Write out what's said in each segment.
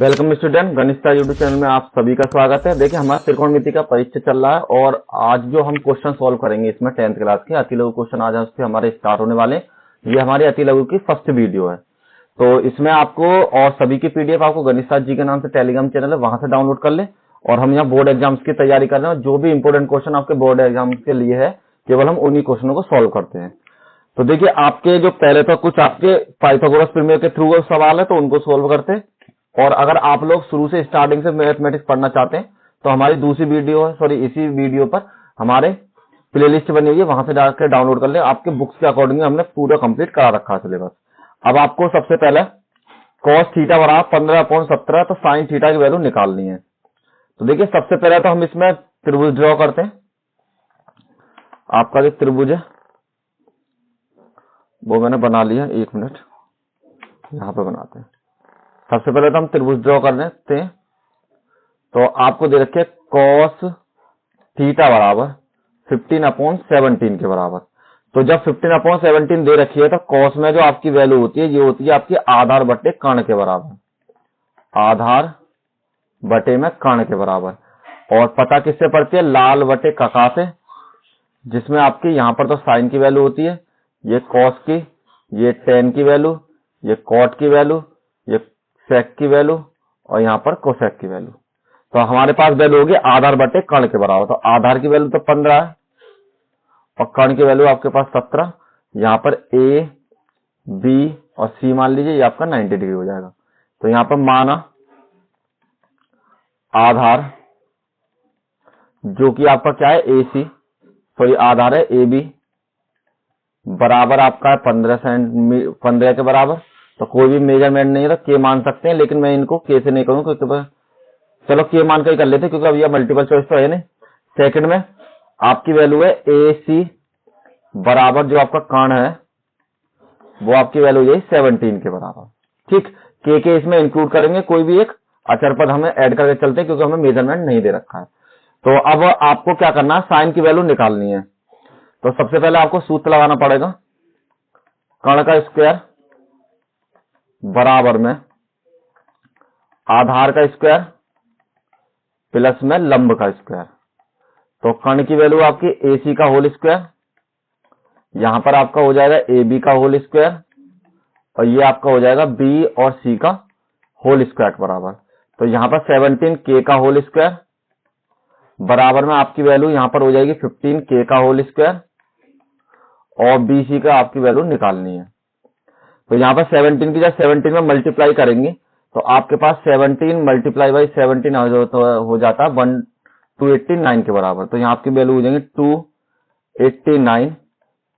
Welcome student, गणित YouTube channel में आप सभी का स्वागत है। देखिए हमारा त्रिकोणमिति का परीक्षा चल रहा है और आज जो हम क्वेश्चन सॉल्व करेंगे इसमें 10th क्लास के अति लघु क्वेश्चन आज उससे हमारे स्टार्ट होने वाले। ये हमारे अति लघु की फर्स्ट वीडियो है, तो इसमें आपको और सभी की पीडीएफ आपको गणित जी के नाम से टेलीग्राम चैनल है, वहां से डाउनलोड कर ले। और हम यहाँ बोर्ड एग्जाम्स की तैयारी कर रहे हैं, जो भी इंपोर्टेंट क्वेश्चन आपके बोर्ड एग्जाम के लिए है केवल हम उन्हीं क्वेश्चनों को सॉल्व करते हैं। तो देखिए आपके जो पहले तो कुछ आपके पाइथागोरस प्रमेय के थ्रू सवाल है तो उनको सोल्व करते हैं, और अगर आप लोग शुरू से स्टार्टिंग से मैथमेटिक्स पढ़ना चाहते हैं तो हमारी दूसरी वीडियो है, सॉरी इसी वीडियो पर हमारे प्लेलिस्ट बनी हुई है, वहां से जाकर डाउनलोड कर ले। आपके बुक्स के अकॉर्डिंग हमने पूरा कंप्लीट करा रखा है सिलेबस। अब आपको सबसे पहले कॉस थीटा बराबर 15/17 तो साइन थीटा की वैल्यू निकालनी है। तो देखिए सबसे पहले तो हम इसमें त्रिभुज ड्रॉ करते हैं। आपका जो त्रिभुज है वो मैंने बना लिया, 1 मिनट यहाँ पे बनाते हैं। सबसे पहले तो हम त्रिभुज ड्रॉ कर लेते हैं। तो आपको दे रखे कॉस थीटा बराबर 15/17 के बराबर। तो जब 15/17 दे रखी है तो कॉस में जो आपकी वैल्यू होती है ये होती है आपकी आधार बटे कर्ण के बराबर, आधार बटे में कर्ण के बराबर। और पता किससे पड़ती है? लाल बटे कका से, जिसमें आपकी यहाँ पर तो साइन की वैल्यू होती है, ये कॉस की, ये टेन की वैल्यू, ये कॉट की वैल्यू, ये सेक की वैल्यू और यहाँ पर कोसेक की वैल्यू। तो हमारे पास वैल्यू होगी आधार बटे कर्ण के बराबर। तो आधार की वैल्यू तो 15 है और कर्ण की वैल्यू आपके पास 17। यहाँ पर ए बी और सी मान लीजिए, ये आपका 90 डिग्री हो जाएगा। तो यहाँ पर माना आधार जो कि आपका क्या है ए सी, सॉरी आधार है ए बी बराबर आपका है 15 के बराबर। तो कोई भी मेजरमेंट नहीं है तो के मान सकते हैं, लेकिन मैं इनको के से नहीं करूंगा क्योंकि चलो के मान कर लेते क्योंकि अब यह मल्टीपल चॉइस तो है नहीं। सेकंड में आपकी वैल्यू है ए सी बराबर जो आपका कर्ण है वो आपकी वैल्यू है 17 के बराबर। ठीक, के इसमें इंक्लूड करेंगे, कोई भी एक अचर पद हमें ऐड करके चलते हैं क्योंकि हमें मेजरमेंट नहीं दे रखा है। तो अब आपको क्या करना है, साइन की वैल्यू निकालनी है। तो सबसे पहले आपको सूत्र लगाना पड़ेगा, कर्ण का स्क्वायर बराबर में आधार का स्क्वायर प्लस में लंब का स्क्वायर। तो कर्ण की वैल्यू आपकी ए सी का होल स्क्वायर, यहां पर आपका हो जाएगा ए बी का होल स्क्वायर और ये आपका हो जाएगा बी और सी का होल स्क्वायर बराबर। तो यहां पर 17 के का होल स्क्वायर बराबर में आपकी वैल्यू यहां पर हो जाएगी 15 के का होल स्क्वायर और बी सी का आपकी वैल्यू निकालनी है। तो यहाँ पर 17 की जब 17 में मल्टीप्लाई करेंगे तो आपके पास 17 मल्टीप्लाई बाई 17 हो जाता है 289 के बराबर। तो यहाँ आपकी वैल्यू हो जाएंगे 289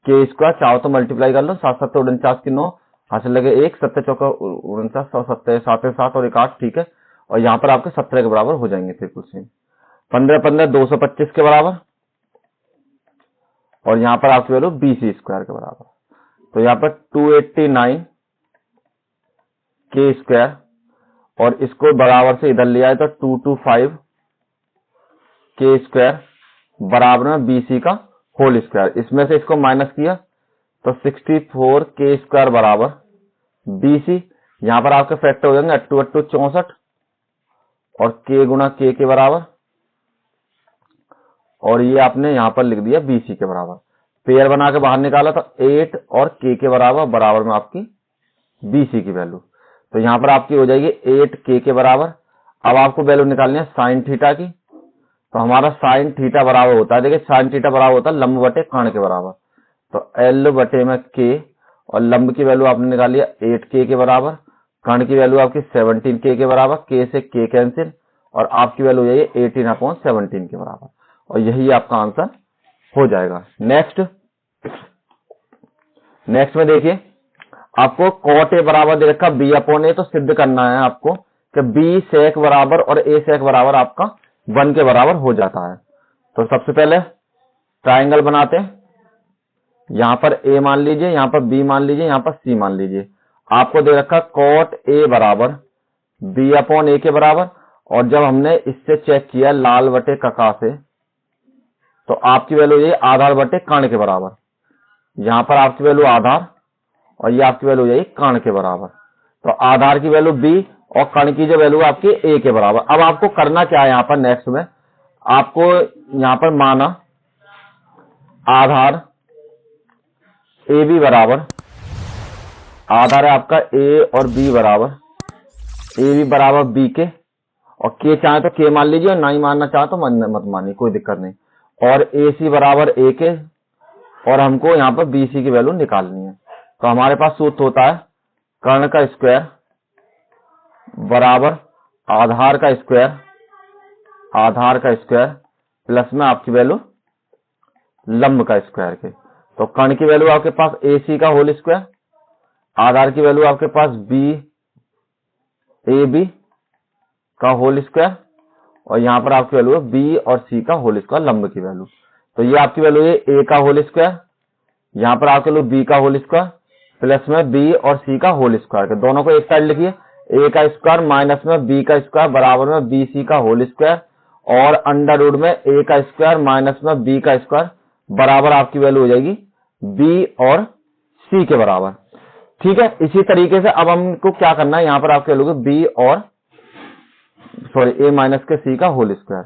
के स्क्वायर। चाहो तो मल्टीप्लाई कर लो, 7 7 49 की 9 हासिल लगे 1, 7 चौका 49, 100 7 7 और 1 8, ठीक है। और यहाँ पर आपके 17 के बराबर हो जाएंगे। फिर कुछ 15 15 225 के बराबर और यहाँ पर आपकी वैल्यू BC स्क्वायर के बराबर। तो यहाँ पर 289 के स्क्वायर और इसको बराबर से इधर ले आए तो 225 के स्क्वायर बराबर में BC का होल स्क्वायर। इसमें से इसको माइनस किया तो 64 के स्क्वायर बराबर BC। यहाँ पर आपके फैक्टर हो जाएंगे 8 8 64 और के गुणा के बराबर, और ये आपने यहाँ पर लिख दिया BC के बराबर। पेयर बना के बाहर निकाला तो 8 और के बराबर में आपकी BC की वैल्यू। तो यहाँ पर आपकी हो जाएगी 8 के बराबर। अब आपको वैल्यू निकालनी है साइन थीटा की। तो हमारा साइन थीटा बराबर होता है, देखिए साइन थीटा बराबर होता है लंब बटे कर्ण के बराबर। तो L बटे में के और लंब की वैल्यू आपने निकाली है 8 के बराबर, कर्ण की वैल्यू आपकी 17 के बराबर, के से के कैंसिल और आपकी वैल्यू यही 18/17 के बराबर। और यही आपका आंसर हो जाएगा। नेक्स्ट में देखिए आपको कॉट ए बराबर दे रखा B/A, तो सिद्ध करना है आपको कि B सेक बराबर और A सेक बराबर आपका 1 के बराबर हो जाता है। तो सबसे पहले ट्राइंगल बनाते हैं, यहां पर A मान लीजिए, यहां पर B मान लीजिए, यहां पर C मान लीजिए। आपको दे रखा कॉट ए बराबर B/A के बराबर, और जब हमने इससे चेक किया लाल बटे कका से तो आपकी वैल्यू ये आधार बटे कर्ण के बराबर। यहां पर आपकी वैल्यू आधार और ये आपकी वैल्यू यही कर्ण के बराबर। तो आधार की वैल्यू B और कर्ण की जो वैल्यू है आपकी a के बराबर। अब आपको करना क्या है यहाँ पर, नेक्स्ट में आपको यहाँ पर माना आधार ए बी बराबर, आधार है आपका a और b बराबर, ए बी बराबर b के, और k चाहे तो k मान लीजिए और नहीं मानना चाहे तो मत मानिए, कोई दिक्कत नहीं। और ए सी बराबर a के, और हमको यहाँ पर बी सी की वैल्यू निकालनी है। तो हमारे पास सूत्र होता है कर्ण का स्क्वायर बराबर आधार का स्क्वायर, आधार का स्क्वायर प्लस में आपकी वैल्यू लंब का स्क्वायर के। तो कर्ण की वैल्यू आपके पास ए सी का होल स्क्वायर, आधार की वैल्यू आपके पास बी ए बी का होल स्क्वायर, और यहाँ पर आपकी वैल्यू है बी और सी का होल स्क्वायर लंब की वैल्यू। तो ये आपकी वैल्यू है ए का होल स्क्वायर, यहाँ पर आपके वैल्यू बी का होल स्क्वायर प्लस में बी और सी का होल स्क्वायर के। दोनों को एक साइड लिखिए, ए का स्क्वायर माइनस में बी का स्क्वायर बराबर में बी सी का होल स्क्वायर, और अंडर रूट में ए का स्क्वायर माइनस में बी का स्क्वायर बराबर आपकी वैल्यू हो जाएगी बी और सी के बराबर। ठीक है, इसी तरीके से अब हमको क्या करना है, यहाँ पर आपके वैल्यू बी और ए माइनस के सी का होल स्क्वायर।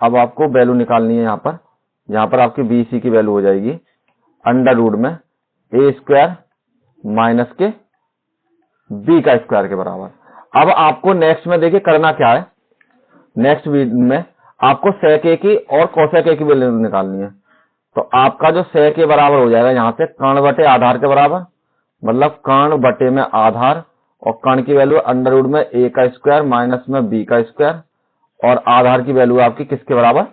अब आपको वैल्यू निकालनी है यहाँ पर आपकी बी सी की वैल्यू हो जाएगी अंडर रूट में ए स्क्वायर माइनस के बी का स्क्वायर के बराबर। अब आपको नेक्स्ट में देखिए करना क्या है, नेक्स्ट में आपको सेक ए की और कोसेक ए की वैल्यू निकालनी है। तो आपका जो सेक ए बराबर हो जाएगा यहाँ से कर्ण बटे आधार के बराबर, मतलब कर्ण बटे में आधार, और कर्ण की वैल्यू अंडर रूट में ए का स्क्वायर माइनस में बी का स्क्वायर, और आधार की वैल्यू आपकी किसके बराबर,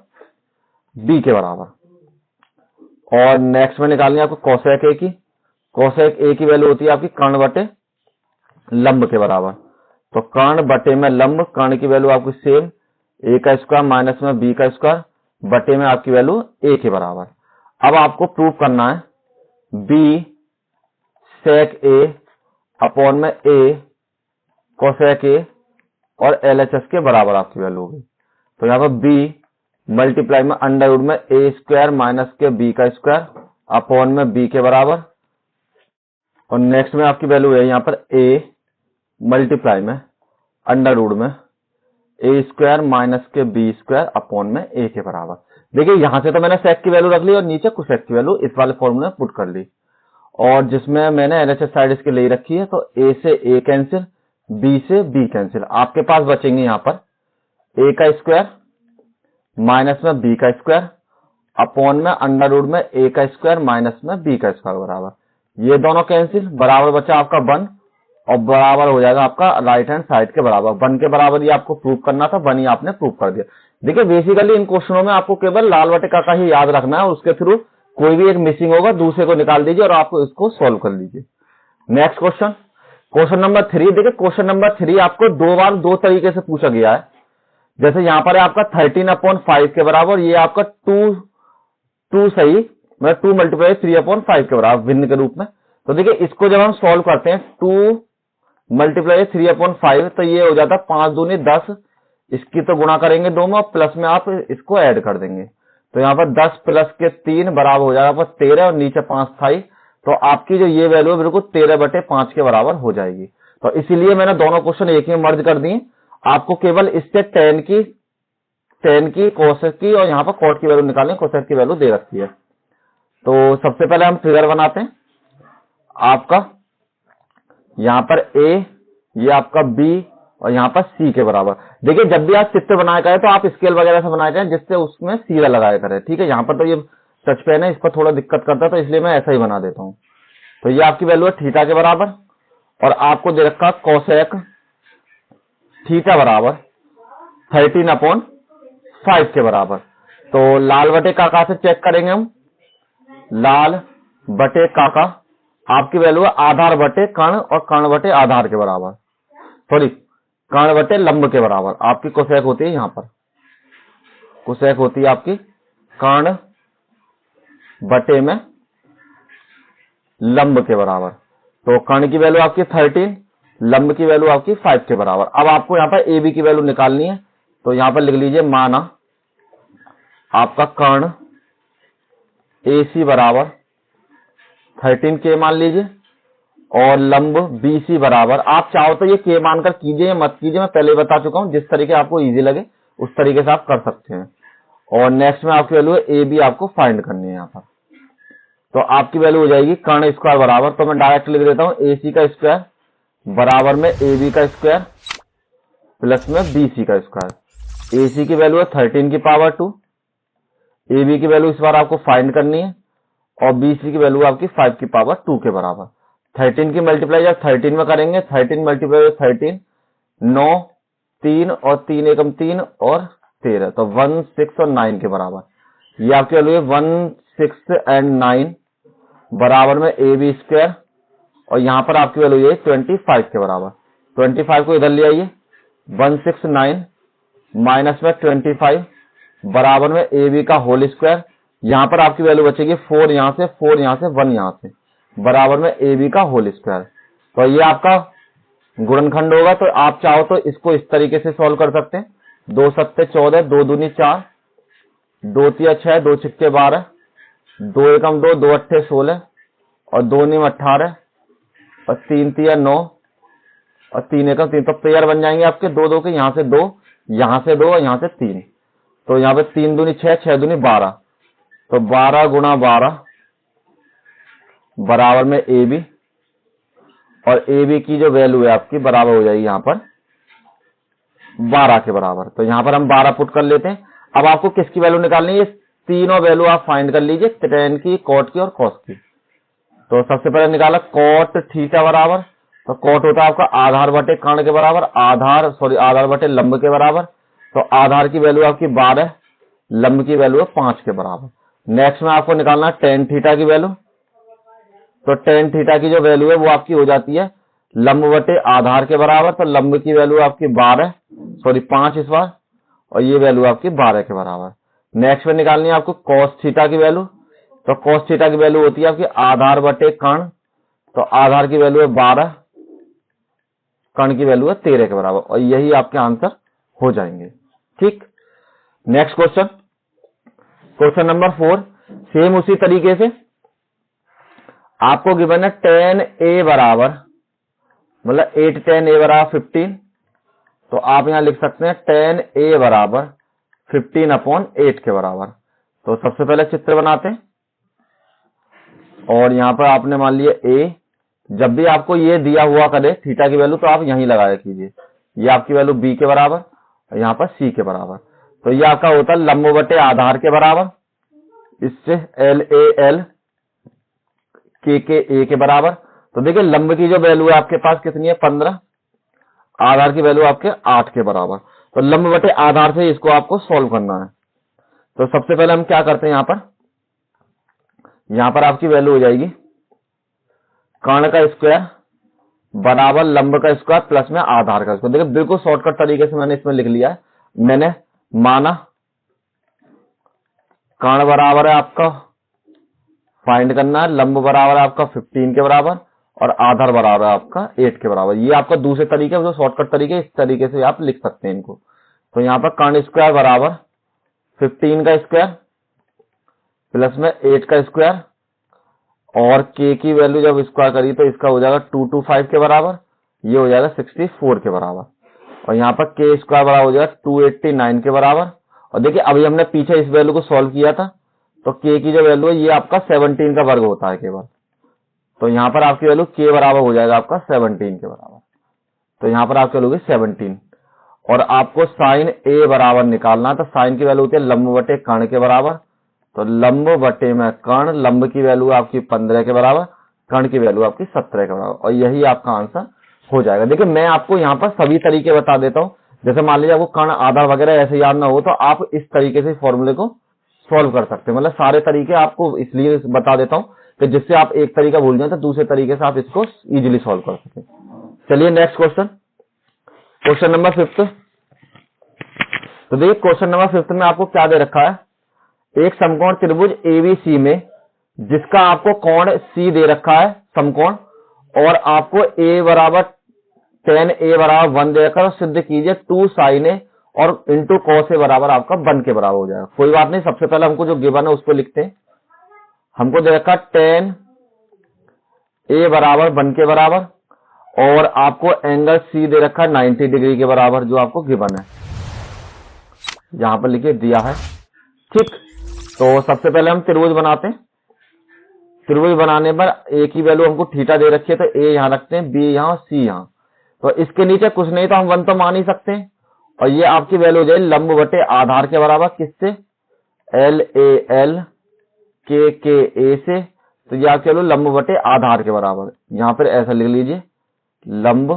बी के बराबर। और नेक्स्ट में निकालनी है आपको कोसेक ए की, कोसेक ए की वैल्यू होती है आपकी कर्ण बटे लंब के बराबर। तो कर्ण बटे में लंब, कर्ण की वैल्यू आपकी सेम ए का स्क्वायर माइनस में बी का स्क्वायर बटे में आपकी वैल्यू ए के बराबर। अब आपको प्रूव करना है बी सेक ए अपॉन में ए कोसेक ए और एलएचएस के बराबर आपकी वैल्यू होगी। तो यहाँ पर बी मल्टीप्लाई में अंडर रूट में ए स्क्वायर माइनस के बी का स्क्वायर अपॉन में बी के बराबर, और नेक्स्ट में आपकी वैल्यू है यहाँ पर ए मल्टीप्लाई में अंडर रूट में ए स्क्वायर माइनस के बी स्क्वायर अपॉन में ए के बराबर। देखिए यहां से तो मैंने सेक की वैल्यू रख ली और नीचे कोसेक की वैल्यू इस वाले फॉर्मूले में पुट कर ली, और जिसमें मैंने एलएचएस साइड इसके ले रखी है। तो ए से ए कैंसिल, बी से बी कैंसिल, आपके पास बचेंगे यहाँ पर ए का स्क्वायर माइनस में बी का स्क्वायर अपॉन में अंडर रूट में ए का स्क्वायर माइनस में बी का स्क्वायर बराबर। ये दोनों कैंसिल, बराबर बचा आपका 1, और बराबर हो जाएगा आपका राइट हैंड साइड के बराबर। 1 के बराबर ये आपको प्रूव करना था, 1 ही आपने प्रूव कर दिया। देखिए बेसिकली इन क्वेश्चनों में आपको केवल लाल बटे का ही याद रखना है, उसके थ्रू कोई भी एक मिसिंग होगा दूसरे को निकाल दीजिए और आपको इसको सॉल्व कर लीजिए। Next question, question number 3। देखिए क्वेश्चन नंबर 3 आपको 2 बार 2 तरीके से पूछा गया है। जैसे यहाँ पर है आपका 13/5 के बराबर, ये आपका 2 सही, मतलब 2 मल्टीप्लाई 3/5 के बराबर भिन्न के रूप में। तो देखिए इसको जब हम सॉल्व करते हैं 2 मल्टीप्लाई 3/5, तो ये हो जाता है 5 दूनी 10, इसकी तो गुणा करेंगे 2 में और प्लस में आप इसको ऐड कर देंगे। तो यहाँ पर 10 प्लस के 3 बराबर हो जाएगा 13, और नीचे 5 था ही, तो आपकी जो ये वैल्यू है बिल्कुल 13/5 के बराबर हो जाएगी। तो इसीलिए मैंने दोनों क्वेश्चन एक में मर्ज कर दिए। आपको केवल इससे tan की कोसेक की और यहाँ पर कॉट की वैल्यू निकालनी, कोसेक की वैल्यू दे रखी है। तो सबसे पहले हम फिगर बनाते हैं। आपका यहाँ पर A, ये आपका B और यहाँ पर C के बराबर। देखिए जब भी आप चित्र बनाया करें तो आप स्केल वगैरह से बनाया करें जिससे उसमें सीधा लगाया करें। ठीक है, यहाँ पर तो ये टच पेन है, इस पर थोड़ा दिक्कत करता है, तो इसलिए मैं ऐसा ही बना देता हूँ। तो ये आपकी वैल्यू है थीटा के बराबर, और आपको दे रखा कोसेक थीटा बराबर 13/5 के बराबर। तो लाल बटे काका से चेक करेंगे हम, लाल बटे काका आपकी वैल्यू है आधार बटे कर्ण और कर्ण बटे आधार के बराबर, सॉरी कर्ण बटे लंब के बराबर। आपकी कोसेक होती है, यहाँ पर कोसेक होती है आपकी कर्ण बटे में लंब के बराबर। तो कर्ण की वैल्यू आपकी 13, लंब की वैल्यू आपकी 5 के बराबर। अब आपको यहाँ पर ए बी की वैल्यू निकालनी है, तो यहाँ पर लिख लीजिए माना आपका कर्ण ए सी बराबर 13 के मान लीजिए, और लंब BC बराबर, आप चाहो तो ये K मानकर कीजिए या मत कीजिए, मैं पहले ही बता चुका हूं, जिस तरीके आपको इजी लगे उस तरीके से आप कर सकते हैं। और नेक्स्ट में आपकी वैल्यू है AB, आपको फाइंड करनी है यहाँ पर। तो आपकी वैल्यू हो जाएगी कर्ण स्क्वायर बराबर, तो मैं डायरेक्ट लिख देता हूं AC का स्क्वायर बराबर में AB का स्क्वायर प्लस में BC का स्क्वायर। AC की वैल्यू है 13 की पावर 2, AB की वैल्यू इस बार आपको फाइंड करनी है और BC की वैल्यू आपकी 5 की पावर 2 के बराबर। 13 की मल्टीप्लाई जब 13 में करेंगे, 13 मल्टीप्लाई 13 9 3 और 3 एकम 3 और 13, तो 1 6 और 9 के बराबर। ये आपकी वैल्यू है 1 6 एंड 9 बराबर में AB स्क्वायर और यहाँ पर आपकी वैल्यू है 25 के बराबर। 25 को इधर ले आइए, 169 माइनस में 25 बराबर में AB का होल स्क्वायर। यहाँ पर आपकी वैल्यू बचेगी 4 यहाँ से 4 यहाँ से 1 यहाँ से बराबर में AB का होल स्क्वायर। तो ये आपका गुणनखंड होगा। तो आप चाहो तो इसको इस तरीके से सॉल्व कर सकते हैं, 2 सत्ते 14, 2 दूनी 4, 2 तिया 6, 2 छिक्के 12, 2 एकम 2, 2 अट्ठे 16 और 2 नीम 18 और 3 तिया 9 और 3 एकम 3, तो पेयर बन जाएंगे आपके 2 2 के, यहाँ से 2, यहाँ से 2 और यहाँ से 3। तो यहाँ पे 3 दूनी 6, 6 दूनी 12, तो 12 गुणा 12 बराबर में AB और AB की जो वैल्यू है आपकी बराबर हो जाएगी यहाँ पर 12 के बराबर। तो यहाँ पर हम 12 पुट कर लेते हैं। अब आपको किसकी वैल्यू निकालनी है, ये तीनों वैल्यू आप फाइंड कर लीजिए, tan की, cot की और cos की। तो सबसे पहले निकाला cot थीटा बराबर, तो cot होता है आपका आधार बटे कर्ण के बराबर, आधार बटे लंब के बराबर। तो आधार की वैल्यू आपकी 12, लंब की वैल्यू है 5 के बराबर। नेक्स्ट में आपको निकालना है tan थीटा की वैल्यू। तो tan थीटा की जो वैल्यू है वो आपकी हो जाती है लंब बटे आधार के बराबर, तो लंब की वैल्यू आपकी 5 इस बार और ये वैल्यू आपकी 12 के बराबर। नेक्स्ट में निकालनी है आपको cos थीटा की वैल्यू। तो cos थीटा की वैल्यू होती है आपकी आधार बटे कर्ण, तो आधार की वैल्यू है 12, कर्ण की वैल्यू है 13 के बराबर और यही आपके आंसर हो जाएंगे। ठीक, next question, question number 4, same उसी तरीके से आपको गिवन है tan A बराबर, मतलब 8 tan A बराबर 15, तो आप यहां लिख सकते हैं tan A बराबर 15/8 के बराबर। तो सबसे पहले चित्र बनाते हैं और यहां पर आपने मान लिया A, जब भी आपको ये दिया हुआ करे थीटा की वैल्यू तो आप यहीं लगाया कीजिए, ये आपकी वैल्यू B के बराबर और यहाँ पर C के बराबर। तो ये आपका होता है लंब बटे आधार के बराबर, इससे LAL के A के बराबर। तो देखिए लंब की जो वैल्यू है आपके पास कितनी है 15, आधार की वैल्यू आपके 8 के बराबर। तो लंब बटे आधार से इसको आपको सॉल्व करना है। तो सबसे पहले हम क्या करते हैं, यहाँ पर आपकी वैल्यू हो जाएगी कर्ण का स्क्वायर बराबर लंब का स्क्वायर प्लस में आधार का स्क्वायर। देखिए बिल्कुल शॉर्टकट तरीके से मैंने इसमें लिख लिया है। मैंने माना कर्ण बराबर है आपका, फाइंड करना है, लंब बराबर है आपका 15 के बराबर और आधार बराबर है आपका 8 के बराबर। ये आपका दूसरे तरीके जो शॉर्टकट तरीके, इस तरीके से आप लिख सकते हैं इनको। तो यहाँ पर कर्ण स्क्वायर बराबर 15 का स्क्वायर प्लस में 8 का स्क्वायर और k की वैल्यू जब स्क्वायर करी तो इसका हो जाएगा 225 के बराबर, ये हो जाएगा 64 के बराबर और यहाँ पर k स्क्वायर बराबर हो जाएगा 289 के बराबर। और देखिए अभी हमने पीछे इस वैल्यू को सॉल्व किया था, तो k की जो वैल्यू है ये आपका 17 का वर्ग होता है केवल। तो यहाँ पर आपकी वैल्यू k बराबर हो जाएगा आपका 17 के बराबर। तो यहाँ पर आपकी वैल्यू होगी 17 और आपको साइन a बराबर निकालना है। तो साइन की वैल्यू होती है लंब बटे कर्ण के बराबर, तो लंब बटे में कर्ण, लंब की वैल्यू आपकी 15 के बराबर, कर्ण की वैल्यू आपकी 17 के बराबर और यही आपका आंसर हो जाएगा। देखिए मैं आपको यहाँ पर सभी तरीके बता देता हूँ, जैसे मान लीजिए आपको कर्ण आधार वगैरह ऐसे याद ना हो तो आप इस तरीके से फॉर्मूले को सॉल्व कर सकते हैं। मतलब सारे तरीके आपको इसलिए बता देता हूँ कि जिससे आप एक तरीका भूल जाए तो दूसरे तरीके से आप इसको इजीली सॉल्व कर सकें। चलिए नेक्स्ट क्वेश्चन, क्वेश्चन नंबर 5। तो देखिए क्वेश्चन नंबर 5 में आपको क्या दे रखा है, एक समकोण त्रिभुज ABC में जिसका आपको कोण C दे रखा है समकोण, और आपको A बराबर tan A बराबर 1 देकर सिद्ध कीजिए 2 sin A और इंटू cos A बराबर आपका 1 के बराबर हो जाएगा। कोई बात नहीं, सबसे पहले हमको जो गिवन है उसको लिखते हैं। हमको दे रखा tan ए बराबर 1 के बराबर, और आपको एंगल सी दे रखा है 90 डिग्री के बराबर, जो आपको गिवन है, यहां पर लिखिए दिया है। ठीक, तो सबसे पहले हम त्रिभुज बनाते हैं। त्रिभुज बनाने पर ए की वैल्यू हमको थीटा दे रखी है, तो ए यहां रखते हैं, बी यहां, सी यहां। तो इसके नीचे कुछ नहीं तो हम 1 तो मान ही सकते हैं, और ये आपकी वैल्यू हो जाए लंब बटे आधार के बराबर, किससे, एल ए एल के ए से। तो ये आपके लंब बटे आधार के बराबर, यहां पर ऐसा लिख लीजिए, लंब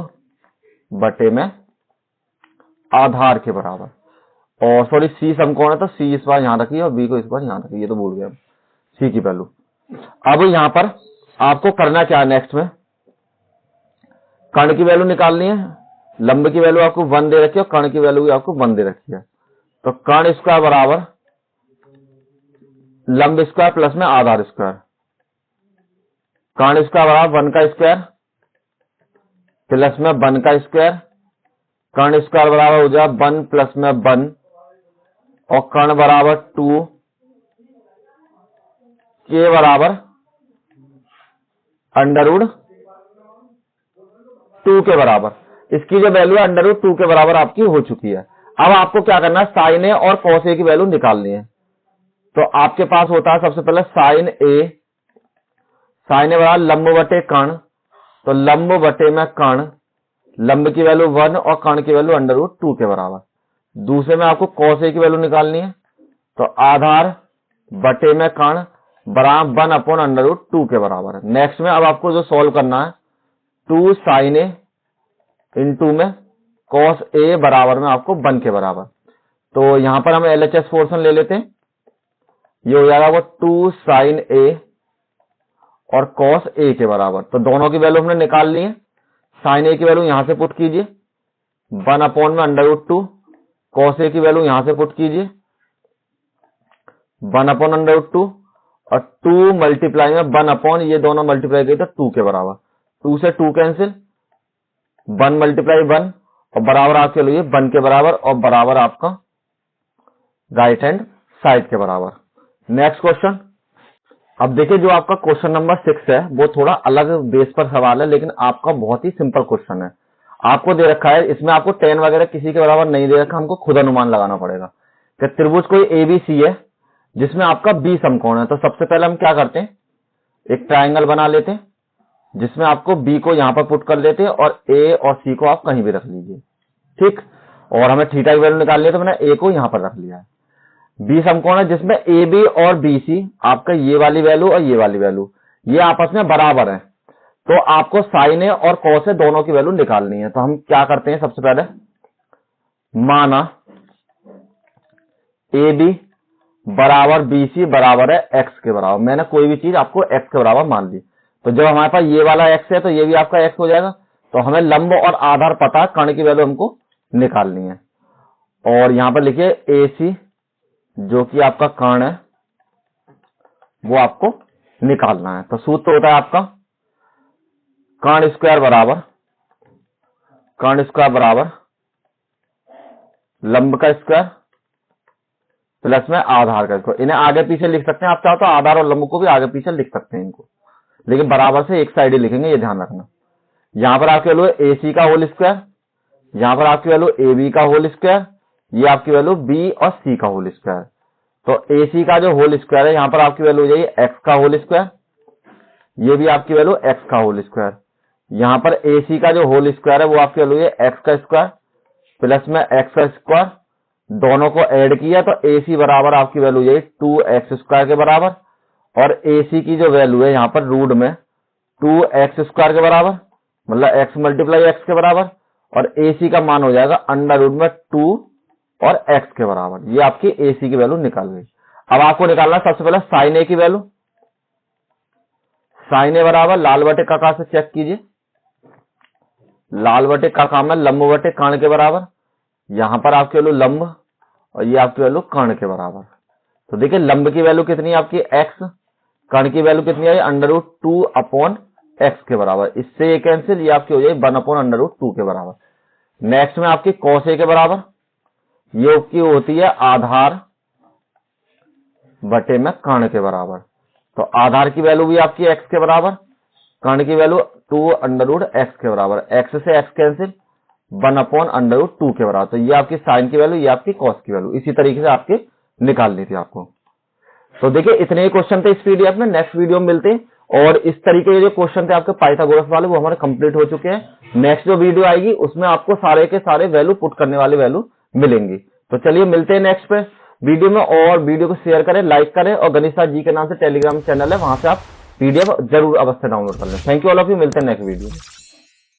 बटे में आधार के बराबर। और सॉरी सी समकोण है, तो सी इस बार यहां रखिए और बी को इस बार यहां रखिए, ये तो भूल गए हम, सी की वैल्यू। अब यहां पर आपको करना क्या है, नेक्स्ट में कर्ण की वैल्यू निकालनी है। लंब की वैल्यू आपको 1 दे रखी है और कर्ण की वैल्यू भी आपको 1 दे रखी है। तो कर्ण स्क्वायर बराबर लंब स्क्वायर प्लस में आधार स्क्वायर, कर्ण स्क्वायर बराबर 1 का स्क्वायर प्लस में 1 का स्क्वायर, कर्ण स्क्वायर बराबर हो जाए 1 प्लस में 1, और कर्ण बराबर 2, के बराबर अंडर रूट 2 के बराबर। इसकी जो वैल्यू है अंडर रूट 2 के बराबर आपकी हो चुकी है। अब आपको क्या करना है, साइन ए और कॉस ए की वैल्यू निकालनी है। तो आपके पास होता है सबसे पहले साइन ए बराबर लंब बटे कर्ण, तो लंब बटे में कर्ण, लंब की वैल्यू 1 और कर्ण की वैल्यू अंडर रूट 2 के बराबर। दूसरे में आपको कॉस ए की वैल्यू निकालनी है, तो आधार बटे में कर्ण बराबर 1 अपॉन अंडर रूट 2 के बराबर है। नेक्स्ट में अब आपको जो सॉल्व करना है, 2 साइन ए इंटू में कॉस ए बराबर में आपको 1 के बराबर। तो यहां पर हम एलएचएस पोर्शन ले लेते हैं, ये हो जाएगा वो 2 साइन ए और कॉस ए के बराबर। तो दोनों की वैल्यू हमने निकाल ली है। साइन ए की वैल्यू यहां से पुट कीजिए 1 अपॉन में अंडर रूट 2, कॉस ए की वैल्यू यहां से पुट कीजिए 1 अपॉन अंडर रूट 2, और 2 मल्टीप्लाई में 1 अपॉन, ये दोनों मल्टीप्लाई किए तो 2 के बराबर, 2 से 2 कैंसिल, 1 मल्टीप्लाई 1, और बराबर आपके लिए 1 के बराबर, और बराबर आपका राइट हैंड साइड के बराबर। Next question. अब देखिए जो आपका क्वेश्चन नंबर 6 है वो थोड़ा अलग बेस पर सवाल है, लेकिन आपका बहुत ही सिंपल क्वेश्चन है। आपको दे रखा है, इसमें आपको tan वगैरह किसी के बराबर नहीं दे रखा, हमको खुद अनुमान लगाना पड़ेगा कि त्रिभुज कोई एबीसी है जिसमें आपका बी समकोण है। तो सबसे पहले हम क्या करते हैं, एक ट्राइंगल बना लेते हैं जिसमें आपको बी को यहां पर पुट कर देते हैं, और ए और सी को आप कहीं भी रख लीजिए। ठीक, और हमें थीटा की वैल्यू निकालनी है, तो मैंने ए को यहां पर रख लिया है। बी समकोण है जिसमें ए बी और बी सी, आपका ये वाली वैल्यू और ये वाली वैल्यू ये आपस में बराबर है। तो आपको साइन ए और कॉस ए दोनों की वैल्यू निकालनी है। तो हम क्या करते हैं, सबसे पहले माना ए बी बराबर बी सी बराबर है एक्स के बराबर। मैंने कोई भी चीज आपको एक्स के बराबर मान ली, तो जब हमारे पास ये वाला एक्स है तो ये भी आपका एक्स हो जाएगा। तो हमें लंब और आधार पता है, कर्ण की वैल्यू हमको निकालनी है। और यहां पर लिखिए ए सी जो कि आपका कर्ण है वो आपको निकालना है। तो सूत्र होता है आपका कर्ण स्क्वायर बराबर लंब का स्क्वायर प्लस में आधार का स्क्वायर। इन्हें आगे पीछे लिख सकते हैं, आप चाहो तो आधार और लंब को भी आगे पीछे लिख सकते हैं इनको, लेकिन बराबर से एक साइड ही लिखेंगे, ये ध्यान रखना। यहां पर आपकी वैल्यू ए सी का होल स्क्वायर, यहां पर आपकी वैल्यू ए बी का होल स्क्वायर, ये आपकी वैल्यू बी और सी का होल स्क्वायर। तो ए सी का जो होल स्क्वायर है, यहां पर आपकी वैल्यू हो जाएगी एक्स का होल स्क्वायर, ये भी आपकी वैल्यू एक्स का होल स्क्वायर। यहां पर ए सी का जो होल स्क्वायर है वो आपकी वैल्यू है एक्स का स्क्वायर प्लस में एक्स का स्क्वायर, दोनों को ऐड किया तो ए सी बराबर आपकी वैल्यू है 2x स्क्वायर के बराबर, और ए सी की जो वैल्यू है यहां पर रूट में 2x स्क्वायर के बराबर, मतलब x मल्टीप्लाई एक्स के बराबर, और ए सी का मान हो जाएगा अंडर रूट में 2 और x के बराबर। ये आपकी ए सी की वैल्यू निकाल गई। अब आपको निकालना सबसे पहले साइन ए की वैल्यू। साइन ए बराबर लाल बटे काका से चेक कीजिए, लाल बटे काका में लंब बटे कर्ण के बराबर, यहां पर आपकी वैल्यू लंब और ये आपकी वैल्यू कर्ण के बराबर। तो देखिए लंब की वैल्यू कितनी है आपकी x, कर्ण की वैल्यू कितनी है अंडर रूट 2 अपॉन एक्स के बराबर, इससे ये कैंसिल, ये आपकी हो जाएगी 1 अपॉन अंडर रूट 2 के बराबर। नेक्स्ट में आपकी कॉस ए के बराबर, ये आपकी होती है आधार बटे में कर्ण के बराबर। तो आधार की वैल्यू भी आपकी x के बराबर, कर्ण की वैल्यू 2√x के बराबर, x से x कैंसिल, 1/√2 के बराबर। तो ये आपकी साइन की वैल्यू, ये आपकी कॉस की वैल्यू, इसी तरीके से आपके निकालनी थी आपको। तो देखिए इतने ही क्वेश्चन थे इस पीडीएफ में। नेक्स्ट वीडियो में मिलते हैं, और इस तरीके के जो क्वेश्चन थे आपके पाइथागोरस वाले वो हमारे कंप्लीट हो चुके हैं। नेक्स्ट जो वीडियो आएगी उसमें आपको सारे के सारे वैल्यू पुट करने वाले वैल्यू मिलेंगी। तो चलिए मिलते हैं नेक्स्ट पे वीडियो में, और वीडियो को शेयर करें, लाइक करें, और गणेश जी के नाम से टेलीग्राम चैनल है, वहां से आप पीडीएफ जरूर अवश्य डाउनलोड कर लें। Thank you all of you, मिलते हैं नेक्स्ट वीडियो में।